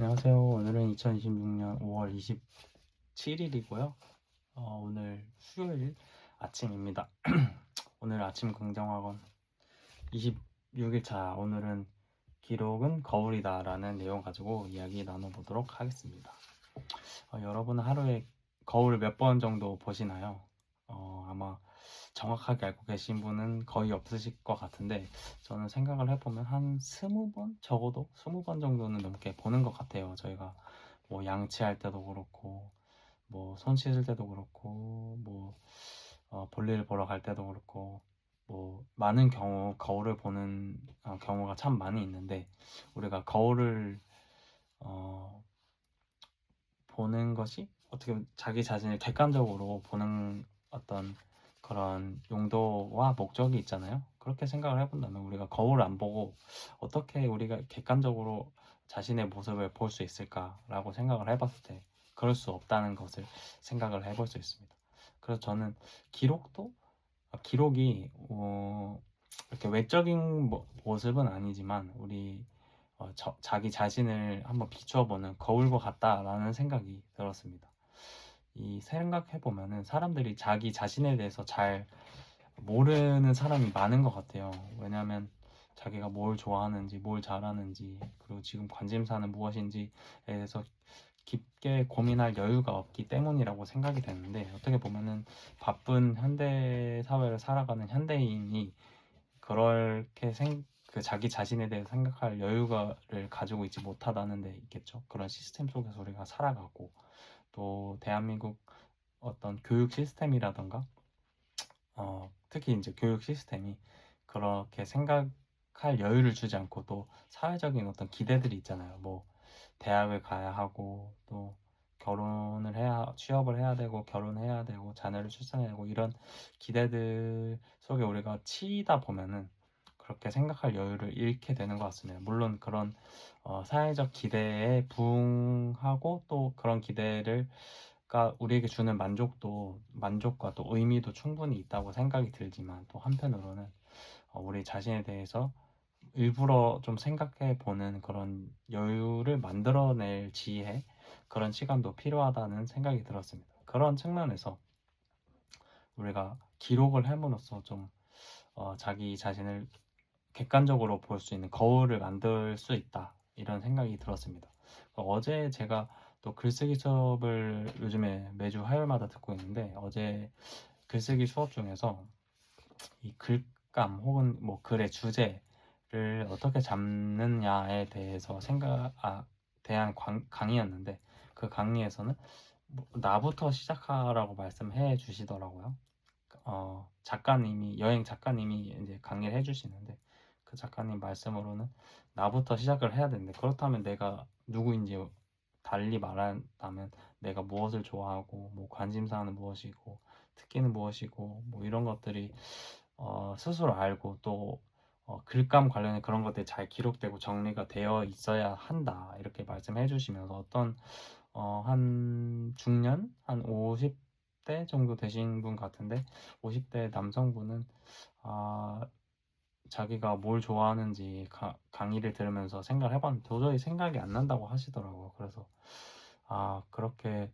안녕하세요. 오늘은 2026년 5월 27일이고요. 오늘 수요일 아침입니다. 오늘 아침 긍정학원 26일차. 오늘은 기록은 거울이다 라는 내용 가지고 이야기 나눠보도록 하겠습니다. 여러분은 하루에 거울을 몇 번 정도 보시나요? 아마 정확하게 알고 계신 분은 거의 없으실 것 같은데, 저는 생각을 해보면 한 20번? 적어도 20번 정도는 넘게 보는 것 같아요. 저희가 뭐 양치할 때도 그렇고, 뭐 손 씻을 때도 그렇고, 뭐 볼일 보러 갈 때도 그렇고, 뭐 많은 경우 거울을 보는 경우가 참 많이 있는데, 우리가 거울을 어, 보는 것이 어떻게 보면 자기 자신을 객관적으로 보는 어떤 그런 용도와 목적이 있잖아요. 그렇게 생각을 해본다면 우리가 거울을 안 보고 어떻게 우리가 객관적으로 자신의 모습을 볼 수 있을까라고 생각을 해봤을 때 그럴 수 없다는 것을 생각을 해볼 수 있습니다. 그래서 저는 기록도 기록이 이렇게 외적인 모습은 아니지만 우리 자기 자신을 한번 비추어보는 거울과 같다라는 생각이 들었습니다. 이 생각해보면은 사람들이 자기 자신에 대해서 잘 모르는 사람이 많은 것 같아요. 왜냐하면 자기가 뭘 좋아하는지, 뭘 잘하는지, 그리고 지금 관심사는 무엇인지에 대해서 깊게 고민할 여유가 없기 때문이라고 생각이 되는데, 어떻게 보면은 바쁜 현대 사회를 살아가는 현대인이 그렇게 그 자기 자신에 대해 생각할 여유를 가지고 있지 못하다는 데 있겠죠. 그런 시스템 속에서 우리가 살아가고, 또 대한민국 어떤 교육 시스템이라던가 특히 이제 교육 시스템이 그렇게 생각할 여유를 주지 않고, 또 사회적인 어떤 기대들이 있잖아요. 뭐 대학을 가야 하고, 또 결혼을 해야, 취업을 해야 되고, 결혼해야 되고, 자녀를 출산해야 되고, 이런 기대들 속에 우리가 치이다 보면은 그렇게 생각할 여유를 잃게 되는 것 같습니다. 물론 그런 사회적 기대에 부응하고, 또 그런 기대가 우리에게 주는 만족과 또 의미도 충분히 있다고 생각이 들지만, 또 한편으로는 우리 자신에 대해서 일부러 좀 생각해 보는 그런 여유를 만들어낼 지혜, 그런 시간도 필요하다는 생각이 들었습니다. 그런 측면에서 우리가 기록을 함으로써 좀 자기 자신을 객관적으로 볼 수 있는 거울을 만들 수 있다, 이런 생각이 들었습니다. 어제 제가 또 글쓰기 수업을 요즘에 매주 화요일마다 듣고 있는데, 어제 글쓰기 수업 중에서 이 글감 혹은 뭐 글의 주제를 어떻게 잡느냐에 대해서 대한 강의였는데, 그 강의에서는 뭐 나부터 시작하라고 말씀해 주시더라고요. 여행 작가님이 이제 강의를 해주시는데, 그 작가님 말씀으로는 나부터 시작을 해야 되는데, 그렇다면 내가 누구인지 달리 말한다면 내가 무엇을 좋아하고, 뭐 관심사는 무엇이고, 특기는 무엇이고, 뭐 이런 것들이 스스로 알고, 또 글감 관련해 그런 것들이 잘 기록되고 정리가 되어 있어야 한다, 이렇게 말씀해 주시면서 어떤 한 중년, 한 50대 정도 되신 분 같은데, 50대 남성분은 자기가 뭘 좋아하는지 강의를 들으면서 생각을 해봤는데 도저히 생각이 안 난다고 하시더라고요. 그래서 그렇게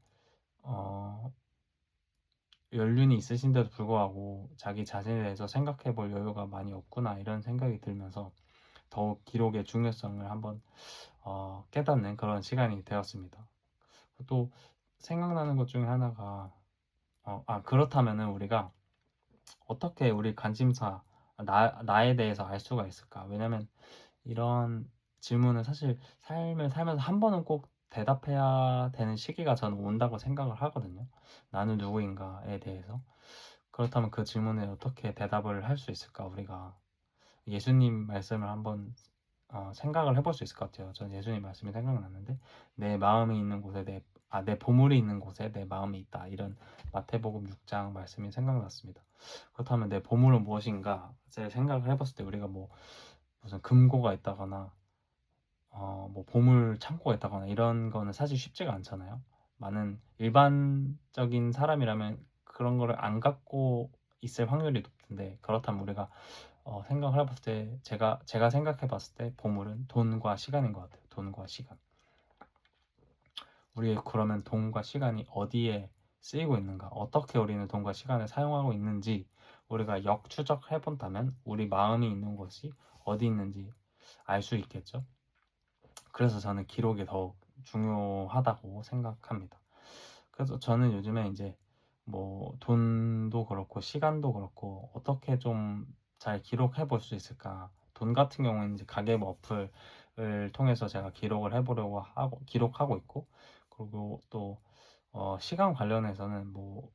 연륜이 있으신데도 불구하고 자기 자신에 대해서 생각해 볼 여유가 많이 없구나, 이런 생각이 들면서 더욱 기록의 중요성을 한번 깨닫는 그런 시간이 되었습니다. 또 생각나는 것 중에 하나가 그렇다면은 우리가 어떻게 우리 관심사, 나에 대해서 알 수가 있을까? 왜냐면 이런 질문은 사실 삶을 살면서 한 번은 꼭 대답해야 되는 시기가 저는 온다고 생각을 하거든요. 나는 누구인가에 대해서. 그렇다면 그 질문에 어떻게 대답을 할 수 있을까? 우리가 예수님 말씀을 한번 생각을 해볼 수 있을 것 같아요. 전 예수님 말씀이 생각났는데, 내 마음이 있는 곳에 내 보물이 있는 곳에 내 마음이 있다, 이런 마태복음 6장 말씀이 생각났습니다. 그렇다면 내 보물은 무엇인가 생각을 해봤을 때, 우리가 뭐 무슨 금고가 있다거나 뭐 보물 창고가 있다거나 이런 거는 사실 쉽지가 않잖아요. 많은 일반적인 사람이라면 그런 거를 안 갖고 있을 확률이 높은데, 그렇다면 우리가 생각을 해봤을 때, 제가 생각해 봤을 때 보물은 돈과 시간인 것 같아요. 돈과 시간. 우리의 그러면 돈과 시간이 어디에 쓰이고 있는가, 어떻게 우리는 돈과 시간을 사용하고 있는지 우리가 역추적해 본다면 우리 마음이 있는 곳이 어디 있는지 알 수 있겠죠. 그래서 저는 기록이 더욱 중요하다고 생각합니다. 그래서 저는 요즘에 이제 뭐 돈도 그렇고 시간도 그렇고 어떻게 좀 잘 기록해 볼 수 있을까. 돈 같은 경우는 이제 가계부 어플을 통해서 제가 기록을 해보려고 하고 기록하고 있고, 그리고 또 시간 관련해서는 뭐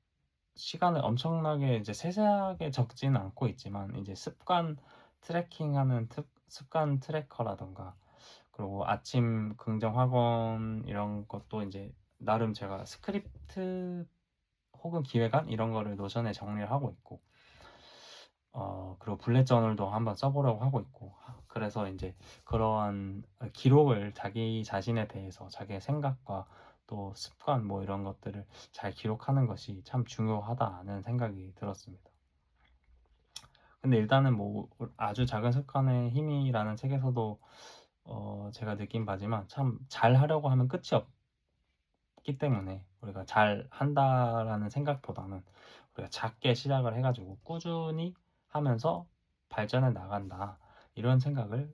시간을 엄청나게 이제 세세하게 적지는 않고 있지만 이제 습관 트래킹하는 습관 트래커라던가, 그리고 아침 긍정 학원 이런 것도 이제 나름 제가 스크립트 혹은 기획안 이런 거를 노션에 정리를 하고 있고, 그리고 블렛 저널도 한번 써보려고 하고 있고, 그래서 이제 그러한 기록을 자기 자신에 대해서 자기의 생각과 또 습관 뭐 이런 것들을 잘 기록하는 것이 참 중요하다는 생각이 들었습니다. 근데 일단은 뭐 아주 작은 습관의 힘이라는 책에서도 제가 느낀 바지만 참 잘하려고 하면 끝이 없기 때문에 우리가 잘 한다라는 생각보다는 우리가 작게 시작을 해가지고 꾸준히 하면서 발전해 나간다, 이런 생각을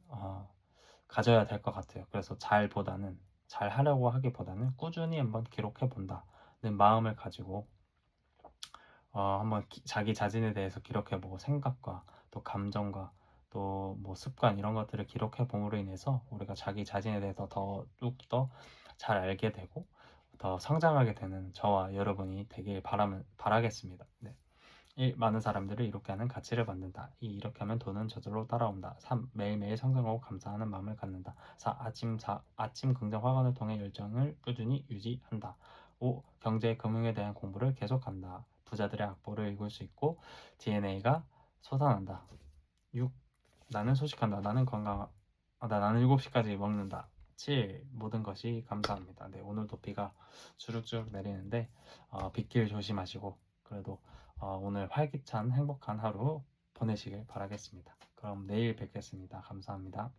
가져야 될 것 같아요. 그래서 잘 하려고 하기보다는 꾸준히 한번 기록해 본다는 마음을 가지고 한번 자기 자신에 대해서 기록해보고, 생각과 또 감정과 또 뭐 습관 이런 것들을 기록해 봄으로 인해서 우리가 자기 자신에 대해서 더욱더 잘 알게 되고 더 성장하게 되는 저와 여러분이 되길 바라겠습니다. 네. 1. 많은 사람들을 이렇게 하는 가치를 만든다. 2. 이렇게 하면 돈은 저절로 따라온다. 3. 매일매일 성장하고 감사하는 마음을 갖는다. 4. 아침 긍정 화관을 통해 열정을 꾸준히 유지한다. 5. 경제 금융에 대한 공부를 계속한다. 부자들의 악보를 읽을 수 있고 DNA가 솟아난다. 6. 나는 소식한다. 나는 7시까지 먹는다. 7. 모든 것이 감사합니다. 네, 오늘도 비가 주룩주룩 내리는데 빗길 조심하시고 그래도 오늘 활기찬 행복한 하루 보내시길 바라겠습니다. 그럼 내일 뵙겠습니다. 감사합니다.